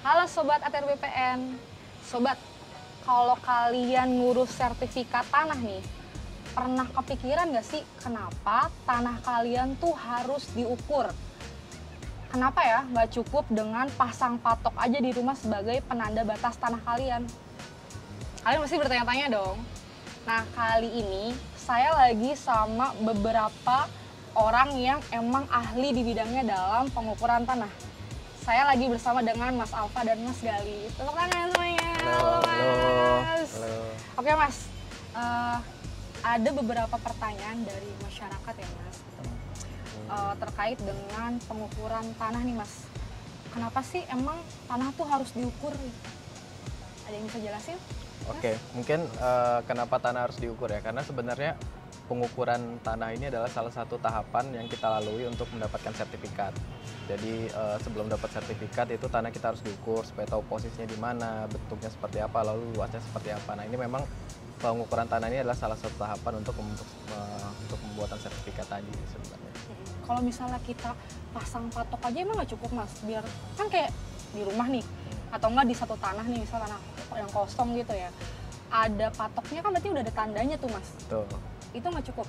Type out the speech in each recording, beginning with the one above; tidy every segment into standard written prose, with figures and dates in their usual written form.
Halo Sobat ATR BPN. Sobat, kalau kalian ngurus sertifikat tanah nih, pernah kepikiran nggak sih kenapa tanah kalian tuh harus diukur? Kenapa ya nggak cukup dengan pasang patok aja di rumah sebagai penanda batas tanah kalian? Kalian pasti bertanya-tanya dong. Nah, kali ini saya lagi sama beberapa orang yang emang ahli di bidangnya dalam pengukuran tanah. Saya lagi bersama dengan Mas Alfa dan Mas Gali. Tepuk tangan semuanya. Halo, Mas. Halo. Oke, Mas. Ada beberapa pertanyaan dari masyarakat ya, Mas. Terkait dengan pengukuran tanah nih, Mas. Kenapa sih emang tanah tuh harus diukur? Ada yang bisa jelasin? Oke, mungkin kenapa tanah harus diukur ya? Karena sebenarnya pengukuran tanah ini adalah salah satu tahapan yang kita lalui untuk mendapatkan sertifikat. Jadi sebelum dapat sertifikat itu tanah kita harus diukur supaya tahu posisinya di mana, bentuknya seperti apa, lalu luasnya seperti apa. Nah, ini memang pengukuran tanah ini adalah salah satu tahapan untuk pembuatan sertifikat tadi sebenarnya. Kalau misalnya kita pasang patok aja emang nggak cukup, Mas? Biar kan kayak di rumah nih, atau enggak di satu tanah nih, misal tanah yang kosong gitu ya, ada patoknya kan berarti udah ada tandanya tuh, Mas. Tuh. Itu nggak cukup?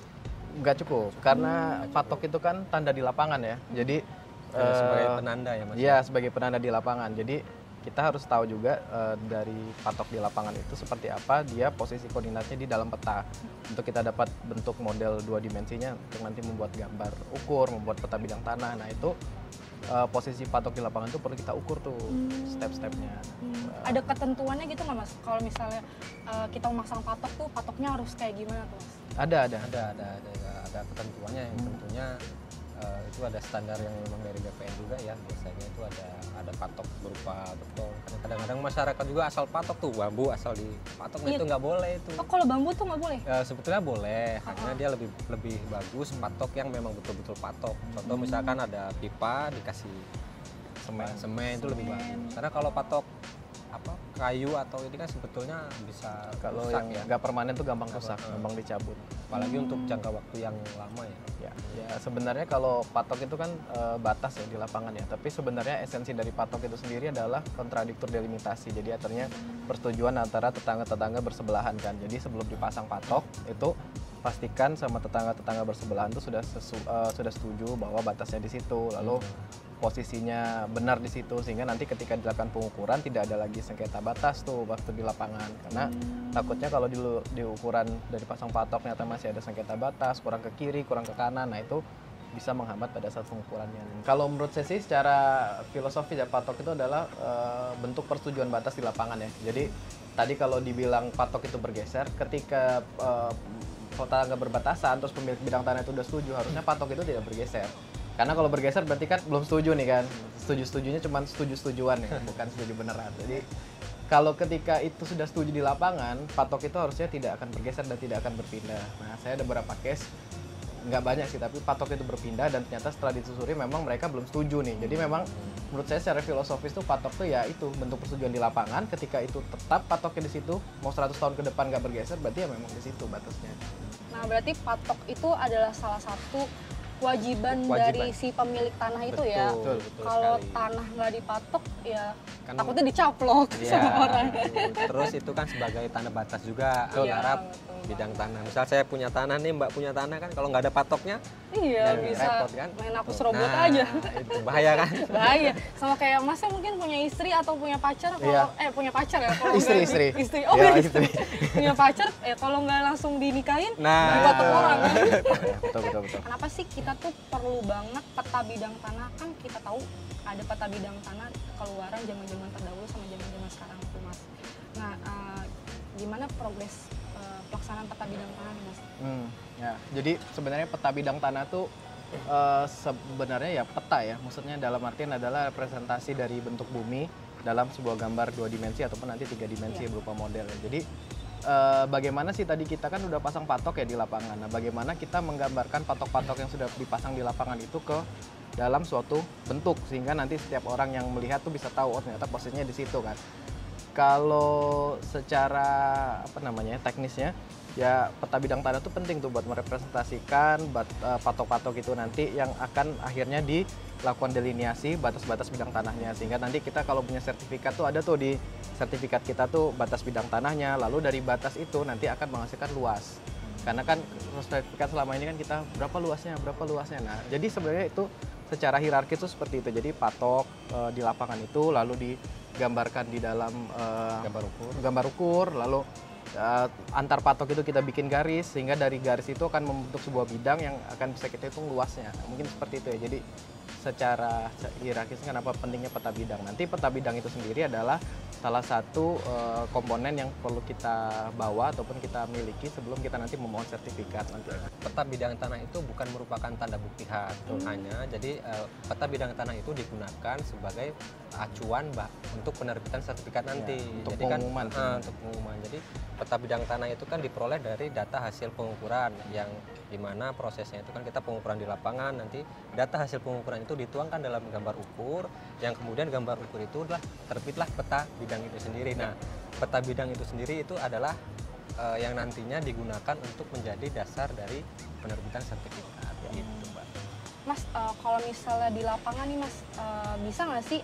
Nggak cukup, karena patok itu kan tanda di lapangan ya. Jadi sebagai penanda ya, Mas? Iya, sebagai penanda di lapangan. Jadi kita harus tahu juga dari patok di lapangan itu seperti apa dia posisi koordinatnya di dalam peta. Untuk kita dapat bentuk model 2 dimensinya untuk nanti membuat gambar ukur, membuat peta bidang tanah. Nah, itu posisi patok di lapangan itu perlu kita ukur tuh step-stepnya. Ada ketentuannya gitu nggak, Mas? Kalau misalnya kita memasang patok tuh, patoknya harus kayak gimana tuh, Mas? Ada. Ada ketentuannya yang tentunya itu ada standar yang memang dari BPN juga ya. Biasanya itu ada patok berupa beton. Karena kadang-kadang masyarakat juga asal patok tuh bambu asal dipatok, nah Iya. itu nggak boleh itu. Oh, kalau bambu tuh nggak boleh? Sebetulnya boleh, karena dia lebih bagus patok yang memang betul-betul patok. Contoh misalkan ada pipa dikasih semen itu lebih bagus. Karena kalau patok kayu atau ini kan sebetulnya bisa Kalau rusak yang ya. nggak permanen tuh gampang rusak, gampang dicabut. Apalagi untuk jangka waktu yang lama ya. Ya, sebenarnya kalau patok itu kan batas ya di lapangan ya. Tapi sebenarnya esensi dari patok itu sendiri adalah kontradiktor delimitasi. Jadi artinya persetujuan antara tetangga-tetangga bersebelahan kan. Jadi sebelum dipasang patok itu pastikan sama tetangga-tetangga bersebelahan itu sudah setuju bahwa batasnya di situ. Lalu posisinya benar di situ sehingga nanti ketika dilakukan pengukuran tidak ada lagi sengketa batas tuh waktu di lapangan, karena takutnya kalau di ukuran dari pasang patok ternyata masih ada sengketa batas, kurang ke kiri, kurang ke kanan, nah itu bisa menghambat pada saat pengukurannya. Kalau menurut saya sih secara filosofi ya patok itu adalah bentuk persetujuan batas di lapangan ya. Jadi tadi kalau dibilang patok itu bergeser, ketika tetangga berbatasan terus pemilik bidang tanah itu udah setuju, harusnya patok itu tidak bergeser. Karena kalau bergeser berarti kan belum setuju nih kan. Setuju-setujunya cuma setuju-setujuan ya, bukan setuju beneran. Jadi kalau ketika itu sudah setuju di lapangan, patok itu harusnya tidak akan bergeser dan tidak akan berpindah. Nah, saya ada beberapa case, nggak banyak sih, tapi patok itu berpindah dan ternyata setelah ditelusuri memang mereka belum setuju nih. Jadi memang menurut saya secara filosofis tuh patok tuh ya itu bentuk persetujuan di lapangan. Ketika itu tetap patoknya di situ, mau 100 tahun ke depan nggak bergeser, berarti ya memang di situ batasnya. Nah, berarti patok itu adalah salah satu kewajiban dari si pemilik tanah itu ya. Betul Kalau sekali. tanah nggak dipatok ya Kan- takutnya dicaplok sama orang. Terus itu kan sebagai tanda batas juga Iya, antara betul bidang tanah. Misal saya punya tanah nih, Mbak punya tanah kan, kalau nggak ada patoknya Iya, jadi bisa repot kan. main hapus robot Nah, aja. itu bahaya kan. Bahaya. Sama kayak Masnya mungkin punya istri atau punya pacar kalau Iya. punya pacar ya kalau Istri, nggak istri. istri. Oh, Iya, punya istri. punya pacar ya kalau nggak langsung dinikahin Nah. dipatok orang kan. Ya, betul. Kenapa sih kita tuh perlu banget peta bidang tanah? Kan kita tahu ada peta bidang tanah keluaran zaman-zaman terdahulu sama zaman-zaman sekarang tuh, Mas. Nah, gimana progres pelaksanaan peta bidang tanah nih, Mas? Ya, jadi sebenarnya peta bidang tanah tuh sebenarnya ya peta ya, maksudnya dalam artian adalah representasi dari bentuk bumi dalam sebuah gambar 2 dimensi ataupun nanti 3 dimensi berupa model ya. Jadi bagaimana sih tadi kita kan udah pasang patok ya di lapangan. Nah, bagaimana kita menggambarkan patok-patok yang sudah dipasang di lapangan itu ke dalam suatu bentuk sehingga nanti setiap orang yang melihat tuh bisa tahu oh ternyata posisinya di situ kan. Kalau secara teknisnya ya peta bidang tanah itu penting tuh buat merepresentasikan patok-patok itu nanti yang akan akhirnya dilakukan delineasi batas-batas bidang tanahnya, sehingga nanti kita kalau punya sertifikat tuh ada tuh di sertifikat kita tuh batas bidang tanahnya, lalu dari batas itu nanti akan menghasilkan luas. Karena kan sertifikat selama ini kan kita berapa luasnya. Nah, jadi sebenarnya itu secara hierarkis itu seperti itu. Jadi patok di lapangan itu lalu digambarkan di dalam gambar ukur, lalu antar patok itu kita bikin garis, sehingga dari garis itu akan membentuk sebuah bidang yang akan bisa kita hitung luasnya. Nah, mungkin seperti itu ya. Jadi secara hierarkis kenapa pentingnya peta bidang. Nanti peta bidang itu sendiri adalah salah satu komponen yang perlu kita bawa ataupun kita miliki sebelum kita nanti memohon sertifikat nanti. Peta bidang tanah itu bukan merupakan tanda bukti hak hanya, jadi peta bidang tanah itu digunakan sebagai acuan untuk penerbitan sertifikat nanti. Ya, untuk jadi pengumuman. Untuk pengumuman. Jadi peta bidang tanah itu kan diperoleh dari data hasil pengukuran yang dimana prosesnya itu kan kita pengukuran di lapangan, nanti data hasil pengukuran itu dituangkan dalam gambar ukur, yang kemudian gambar ukur itu adalah terbitlah peta bidang itu sendiri. Nah, peta bidang itu sendiri itu adalah yang nantinya digunakan untuk menjadi dasar dari penerbitan sertifikat. Gitu, Mbak. Mas, kalau misalnya di lapangan nih Mas, bisa nggak sih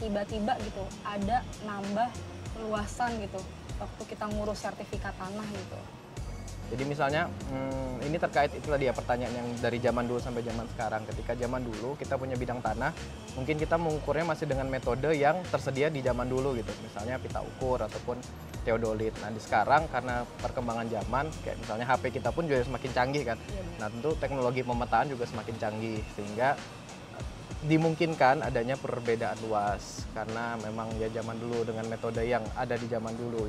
tiba-tiba gitu ada nambah luasan gitu waktu kita ngurus sertifikat tanah gitu? Jadi misalnya ini terkait itu tadi ya pertanyaan yang dari zaman dulu sampai zaman sekarang. Ketika zaman dulu kita punya bidang tanah, mungkin kita mengukurnya masih dengan metode yang tersedia di zaman dulu gitu. Misalnya pita ukur ataupun teodolit. Nah di sekarang karena perkembangan zaman, kayak misalnya HP kita pun juga semakin canggih kan. Nah tentu teknologi pemetaan juga semakin canggih, sehingga dimungkinkan adanya perbedaan luas. Karena memang ya zaman dulu dengan metode yang ada di zaman dulu,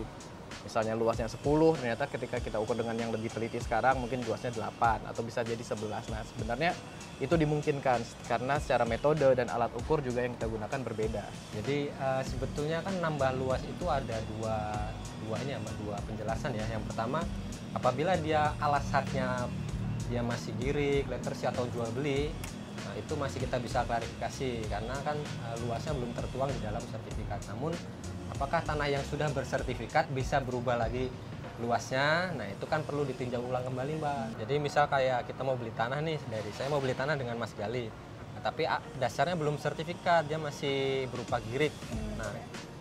misalnya luasnya 10, ternyata ketika kita ukur dengan yang lebih teliti sekarang mungkin luasnya 8 atau bisa jadi 11. Nah sebenarnya itu dimungkinkan karena secara metode dan alat ukur juga yang kita gunakan berbeda. Jadi sebetulnya kan nambah luas itu ada dua penjelasan ya. Yang pertama, apabila dia alasannya dia masih girik, lettersi atau jual beli, nah itu masih kita bisa klarifikasi karena kan luasnya belum tertuang di dalam sertifikat. Namun apakah tanah yang sudah bersertifikat bisa berubah lagi luasnya? Nah itu kan perlu ditinjau ulang kembali, Mbak. Jadi misal kayak kita mau beli tanah nih, dari saya mau beli tanah dengan Mas Gali, nah, tapi dasarnya belum sertifikat, dia masih berupa girik. Nah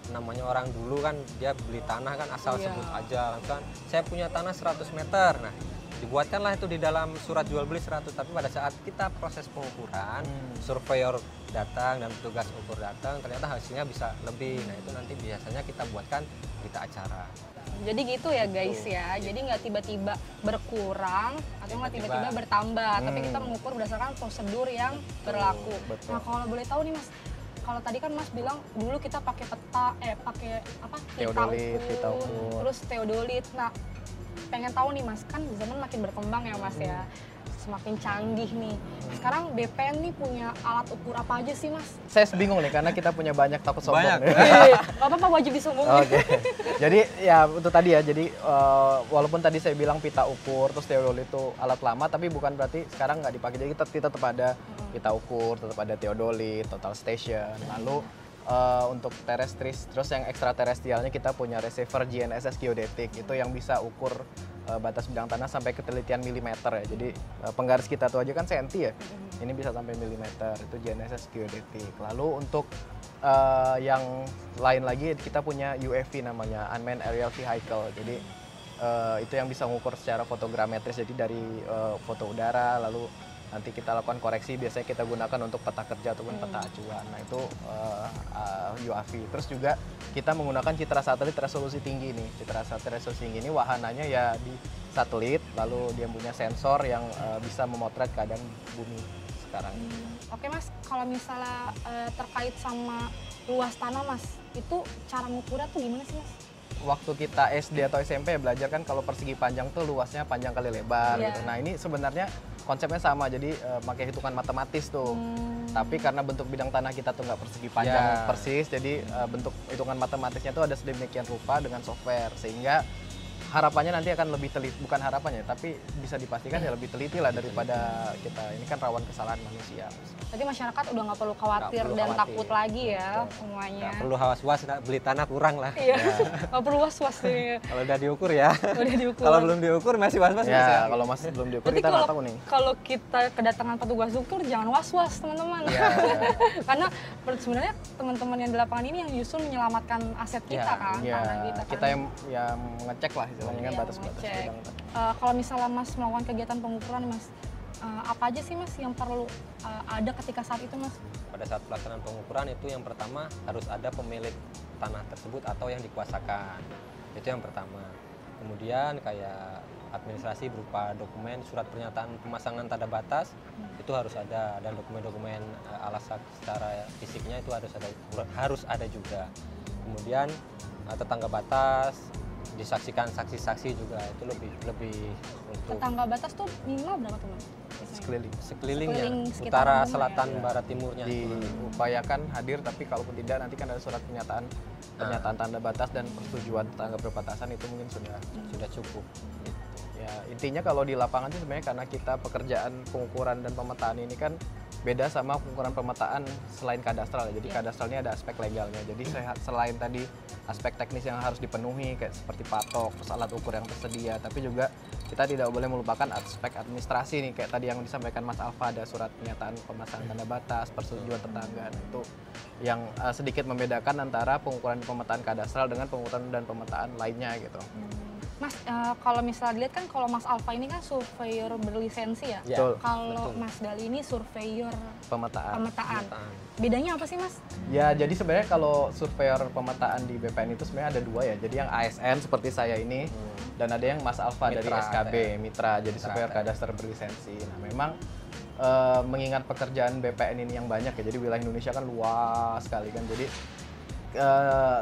namanya orang dulu kan dia beli tanah kan asal sebut aja kan, saya punya tanah 100 meter. Nah dibuatkanlah itu di dalam surat jual beli 100, tapi pada saat kita proses pengukuran, surveyor datang dan petugas ukur datang, ternyata hasilnya bisa lebih. Nah itu nanti biasanya kita buatkan berita acara. Jadi gitu ya guys ya, jadi nggak tiba-tiba berkurang atau nggak tiba-tiba bertambah, tapi kita mengukur berdasarkan prosedur yang berlaku. Betul. Nah kalau boleh tahu nih Mas, kalau tadi kan Mas bilang dulu kita pakai pakai apa? Pita ukur. Terus teodolit. Nah pengen tahu nih Mas, kan zaman makin berkembang ya Mas ya, semakin canggih nih. Sekarang BPN nih punya alat ukur apa aja sih Mas? Saya bingung nih karena kita punya banyak, takut sombong. Banyak. Gak apa-apa, wajib disombongin. Oke. Jadi ya itu tadi ya. Jadi walaupun tadi saya bilang pita ukur terus teodolit itu alat lama, tapi bukan berarti sekarang nggak dipakai. Jadi kita tetap ada pita ukur, tetap ada teodolit, total station. Lalu untuk terrestris, terus yang ekstraterestrialnya kita punya receiver GNSS geodetik, itu yang bisa ukur batas bidang tanah sampai ketelitian milimeter ya. Jadi penggaris kita tuh aja kan senti ya, ini bisa sampai milimeter, itu GNSS geodetik. Lalu untuk yang lain lagi kita punya UAV namanya Unmanned Aerial Vehicle. Jadi itu yang bisa mengukur secara fotogrametris, jadi dari foto udara, lalu nanti kita lakukan koreksi, biasanya kita gunakan untuk peta kerja ataupun peta acuan. Nah itu UAV. Terus juga kita menggunakan citra satelit resolusi tinggi nih. Citra satelit resolusi tinggi ini wahananya ya di satelit, lalu dia punya sensor yang bisa memotret keadaan bumi sekarang. Oke Mas, kalau misalnya terkait sama luas tanah Mas, itu cara mengukurnya tuh gimana sih Mas? Waktu kita SD atau SMP belajar kan kalau persegi panjang tuh luasnya panjang kali lebar gitu. Nah ini sebenarnya konsepnya sama, jadi pakai hitungan matematis tuh. Tapi karena bentuk bidang tanah kita tuh nggak persegi panjang persis, jadi bentuk hitungan matematisnya tuh ada sedemikian rupa dengan software, sehingga harapannya nanti akan lebih teliti, bukan harapannya, tapi bisa dipastikan ya lebih teliti lah daripada kita. Ini kan rawan kesalahan manusia. Jadi masyarakat udah nggak perlu khawatir Nggak perlu dan khawatir. takut lagi ya Betul. semuanya. Nggak perlu was-was beli tanah kurang lah. Iya, nggak perlu was-was nih. Kalau udah diukur ya. Udah diukur. Kalau belum diukur masih was-was bisa. Ya, kalau masih belum diukur Berarti kita nggak tahu nih. kalau kita kedatangan petugas ukur jangan was-was teman-teman. Ya, Karena sebenarnya teman-teman yang di lapangan ini yang justru menyelamatkan aset kita kan, ya, tanah kita kan. kita yang ngecek lah istilahnya kan Iya, batas-batas ngecek. bidang tadi. Kalau misalnya Mas melakukan kegiatan pengukuran Mas, apa aja sih Mas yang perlu ada ketika saat itu Mas? Pada saat pelaksanaan pengukuran itu yang pertama harus ada pemilik tanah tersebut atau yang dikuasakan. Itu yang pertama. Kemudian kayak administrasi berupa dokumen, surat pernyataan pemasangan tanda batas itu harus ada, dan dokumen-dokumen alasan secara fisiknya itu harus ada juga. Kemudian tetangga batas, disaksikan saksi-saksi juga itu lebih untuk Tetangga batas tuh minimal berapa tuh Mas? Biasanya? Sekeliling. sekelilingnya, Sekeliling sekitar utara, rumah ya? selatan, Ya. barat, timurnya. Diupayakan hadir, tapi kalaupun tidak nanti kan ada surat pernyataan tanda batas dan persetujuan tetangga berbatasan itu mungkin Sudah cukup. ya intinya kalau di lapangan itu sebenarnya karena kita pekerjaan pengukuran dan pemetaan ini kan beda sama pengukuran pemetaan selain kadastral ya. Jadi kadastral ini ada aspek legalnya. Jadi selain tadi aspek teknis yang harus dipenuhi kayak seperti patok, terus alat ukur yang tersedia, tapi juga kita tidak boleh melupakan aspek administrasi nih kayak tadi yang disampaikan Mas Alfa, ada surat pernyataan pemasangan tanda batas, persetujuan tetangga. Nah, itu yang sedikit membedakan antara pengukuran pemetaan kadastral dengan pengukuran dan pemetaan lainnya gitu. Mas, kalau misalnya dilihat kan kalau Mas Alfa ini kan surveyor berlisensi ya. Ya, Betul. Kalau betul. Mas Dali ini surveyor Pemetaan. pemetaan. Pemetaan. Bedanya apa sih Mas? Ya, jadi sebenarnya kalau surveyor pemetaan di BPN itu sebenarnya ada dua ya. Jadi yang ASN seperti saya ini, dan ada yang Mas Alfa dari Mitra, SKB, mitra, jadi Mitra, surveyor ya. kadaster berlisensi. Nah, memang mengingat pekerjaan BPN ini yang banyak ya, jadi wilayah Indonesia kan luas sekali kan. Jadi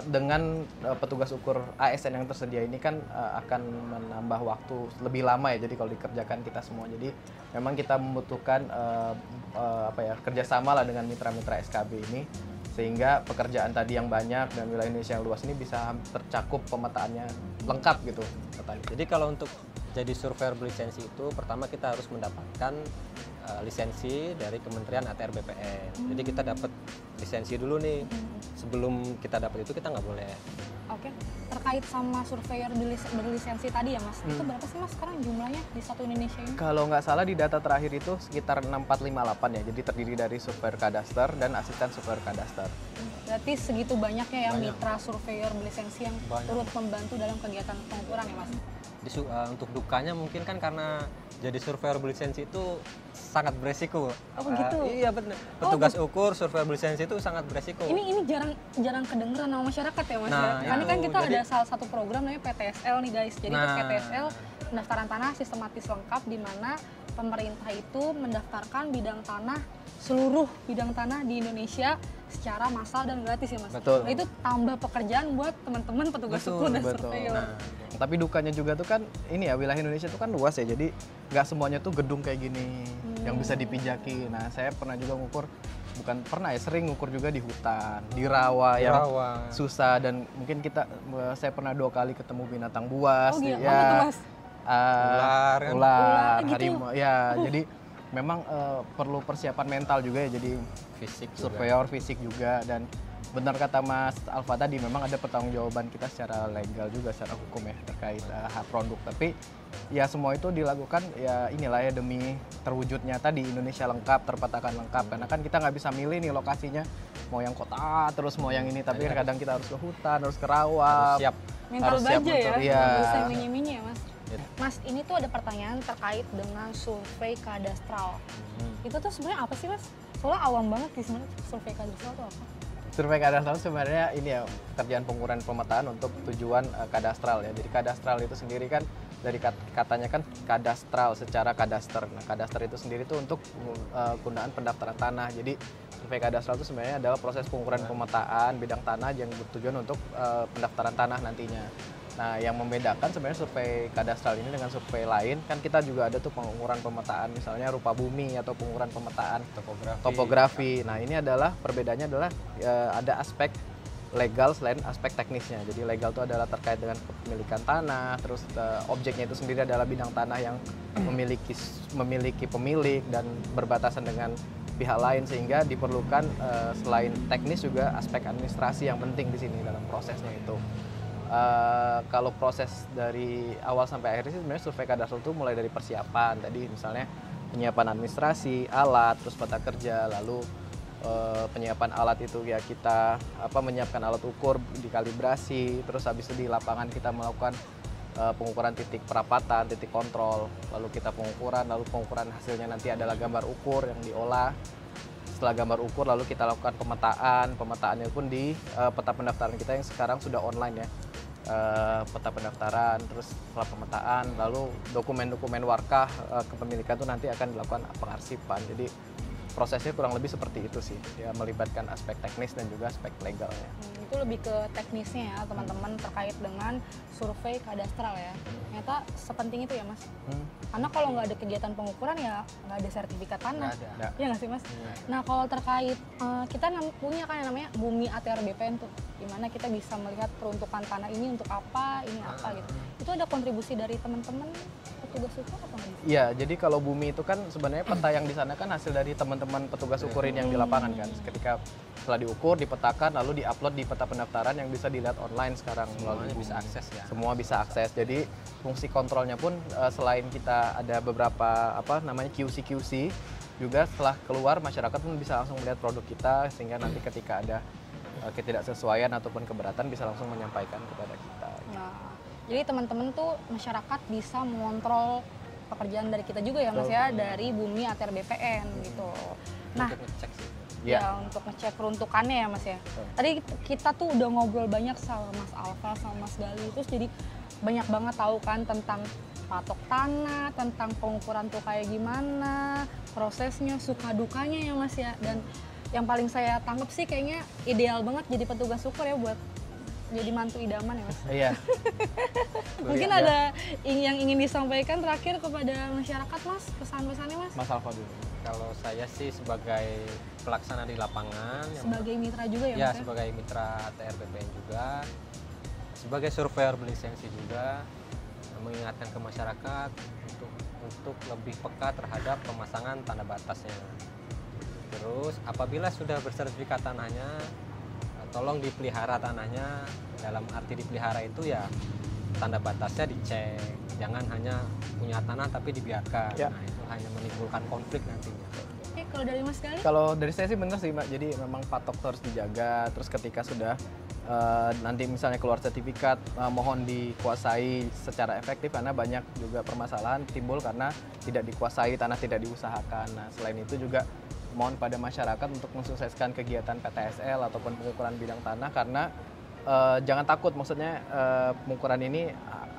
dengan petugas ukur ASN yang tersedia ini kan akan menambah waktu lebih lama ya. Jadi kalau dikerjakan kita semua, jadi memang kita membutuhkan kerjasama lah dengan mitra-mitra SKB ini, sehingga pekerjaan tadi yang banyak dan wilayah Indonesia yang luas ini bisa tercakup pemetaannya lengkap gitu. Jadi kalau untuk jadi surveyor berlisensi itu pertama kita harus mendapatkan lisensi dari Kementerian ATR BPN. Jadi kita dapat lisensi dulu nih. Sebelum kita dapat itu kita nggak boleh. Oke, terkait sama surveyor berlisensi tadi ya Mas, itu berapa sih Mas sekarang jumlahnya di satu Indonesia ini? Kalau nggak salah di data terakhir itu sekitar 6458 ya. Jadi terdiri dari surveyor kadaster dan asisten surveyor kadaster. Berarti segitu banyaknya ya Banyak. mitra surveyor berlisensi yang Banyak. turut membantu dalam kegiatan pengukuran ya Mas? Untuk dukanya mungkin kan karena jadi surveyor berlisensi itu sangat beresiko. Oh, begitu? Iya benar. Petugas ukur surveyor berlisensi itu sangat beresiko. Ini jarang kedengeran sama masyarakat ya Mas. Nah, Karena itu. kan kita Jadi- ada salah satu program namanya PTSL nih guys. Jadi Nah. PTSL pendaftaran tanah sistematis lengkap, di mana pemerintah itu mendaftarkan seluruh bidang tanah di Indonesia secara massal dan gratis ya Mas. Betul. Nah, itu tambah pekerjaan buat teman-teman petugas ukur dan Betul. surveyor. Nah, Tapi dukanya juga tuh kan ini ya, wilayah Indonesia tuh kan luas ya, jadi nggak semuanya tuh gedung kayak gini yang bisa dipijaki. Nah, saya pernah juga sering ngukur juga di hutan, di rawa yang rawa. susah, dan mungkin saya pernah 2 kali ketemu binatang buas. Oh di- gitu, apa tuh Mas? Ular kan? Ular, gitu. harimau. Ya, jadi memang perlu persiapan mental juga ya, jadi Fisik juga. surveyor fisik juga. Dan benar kata Mas Alfa tadi, memang ada pertanggungjawaban kita secara legal juga, secara hukum ya, terkait hak produk. Tapi ya semua itu dilakukan ya inilah ya demi terwujudnya tadi Indonesia lengkap, terpetakan lengkap. Karena kan kita nggak bisa milih nih lokasinya, mau yang kota terus mau yang ini, tapi kadang kita harus ke hutan, harus ke rawa. Harus siap. Mental harus siap baja ya, untuk- iya. nggak bisa minyi-minyi ya Mas. Gitu. Mas, ini tuh ada pertanyaan terkait dengan survei kadastral. Itu tuh sebenarnya apa sih Mas? Soalnya awam banget sih sebenarnya survei kadastral itu apa? Survei kadastral sebenarnya ini ya pekerjaan pengukuran pemetaan untuk tujuan kadastral ya. Jadi kadastral itu sendiri kan dari katanya kan kadastral, secara kadaster. Nah, kadaster itu sendiri tuh untuk penggunaan pendaftaran tanah. Jadi survei kadastral itu sebenarnya adalah proses pengukuran pemetaan bidang tanah yang bertujuan untuk pendaftaran tanah nantinya. Nah, yang membedakan sebenarnya survei kadastral ini dengan survei lain, kan kita juga ada tuh pengukuran pemetaan, misalnya rupa bumi atau pengukuran pemetaan Topografi. topografi. Nah, ini adalah perbedaannya adalah ada aspek legal selain aspek teknisnya. Jadi legal itu adalah terkait dengan kepemilikan tanah, terus objeknya itu sendiri adalah bidang tanah yang memiliki pemilik dan berbatasan dengan pihak lain, sehingga diperlukan selain teknis juga aspek administrasi yang penting di sini dalam prosesnya itu. Kalau proses dari awal sampai akhir sih sebenarnya survei kadastral itu mulai dari persiapan tadi, misalnya penyiapan administrasi, alat, terus peta kerja, lalu penyiapan alat itu ya kita menyiapkan alat ukur, dikalibrasi, terus habis itu di lapangan kita melakukan pengukuran titik perapatan, titik kontrol, lalu kita pengukuran hasilnya nanti adalah gambar ukur yang diolah. Setelah gambar ukur lalu kita lakukan pemetaannya pun di peta pendaftaran kita yang sekarang sudah online ya. Peta pendaftaran, terus setelah pemetaan, lalu dokumen-dokumen warkah kepemilikan itu nanti akan dilakukan pengarsipan. Jadi prosesnya kurang lebih seperti itu sih, ya melibatkan aspek teknis dan juga aspek legalnya. Itu lebih ke teknisnya ya teman-teman, terkait dengan survei kadastral ya. Ternyata sepenting itu ya Mas. Karena kalau nggak ada kegiatan pengukuran ya nggak ada sertifikat tanah. Iya nggak sih Mas? Nah kalau terkait kita punya kan yang namanya Bumi ATR BPN tuh, dimana kita bisa melihat peruntukan tanah ini untuk apa, ini apa gitu. Itu ada kontribusi dari teman-teman petugas ukur apa nggak? Iya, jadi kalau Bumi itu kan sebenarnya peta yang di sana kan hasil dari teman-teman petugas ukurin yang di lapangan kan. Ketika setelah diukur, dipetakan, lalu diupload di peta pendaftaran yang bisa dilihat online sekarang melalui Bumi. Bisa akses ya. Semua bisa akses. Jadi fungsi kontrolnya pun selain kita ada beberapa QC juga setelah keluar masyarakat pun bisa langsung melihat produk kita, sehingga nanti ketika ada ketidaksesuaian ataupun keberatan bisa langsung menyampaikan kepada kita. Nah, jadi teman-teman tuh masyarakat bisa mengontrol pekerjaan dari kita juga ya Mas ya, dari Bumi ATR BPN gitu. Nah, Untuk ngecek sih. ya untuk ngecek peruntukannya ya Mas ya. Tadi kita tuh udah ngobrol banyak sama Mas Alfa sama Mas Gali, terus jadi banyak banget tahu kan tentang patok tanah, tentang pengukuran tuh kayak gimana, prosesnya, suka dukanya ya Mas ya. Dan yang paling saya tangkap sih kayaknya ideal banget jadi petugas ukur ya, buat jadi mantu idaman ya Mas. Iya. Mungkin ada yang ingin disampaikan terakhir kepada masyarakat Mas, pesan-pesannya Mas? Mas Alfa dulu. Kalau saya sih sebagai pelaksana di lapangan, Sebagai mitra juga ya ya Mas ya? sebagai mitra ATR BPN juga, sebagai surveyor berlisensi juga, mengingatkan ke masyarakat untuk lebih peka terhadap pemasangan tanda batasnya. Terus apabila sudah bersertifikat tanahnya, tolong dipelihara tanahnya. Dalam arti dipelihara itu ya tanda batasnya dicek, jangan hanya punya tanah tapi dibiarkan. Ya. Nah itu hanya menimbulkan konflik nantinya. Oke, kalau dari Mas Gali? Kalau dari saya sih bener sih Mbak, jadi memang patok itu harus dijaga, terus ketika sudah nanti misalnya keluar sertifikat, mohon dikuasai secara efektif, karena banyak juga permasalahan timbul karena tidak dikuasai, tanah tidak diusahakan. Nah selain itu juga mohon pada masyarakat untuk mensukseskan kegiatan PTSL ataupun pengukuran bidang tanah, karena jangan takut, maksudnya pengukuran ini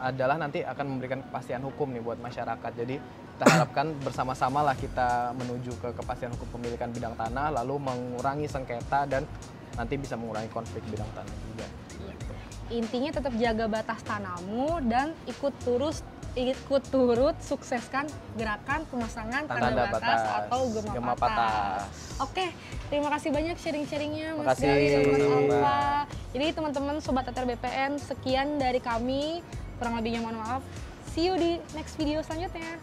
adalah nanti akan memberikan kepastian hukum nih buat masyarakat. Jadi kita harapkan bersama-sama lah kita menuju ke kepastian hukum pemilikan bidang tanah, lalu mengurangi sengketa dan nanti bisa mengurangi konflik bidang tanah juga. Intinya tetap jaga batas tanahmu dan ikut turut sukseskan gerakan pemasangan tanda batas atau gema patas. Oke, terima kasih banyak sharing-sharingnya Mas Gali dan Mas Alfa. Jadi teman-teman Sobat ATR BPN, sekian dari kami. Kurang lebihnya mohon maaf. See you di next video selanjutnya.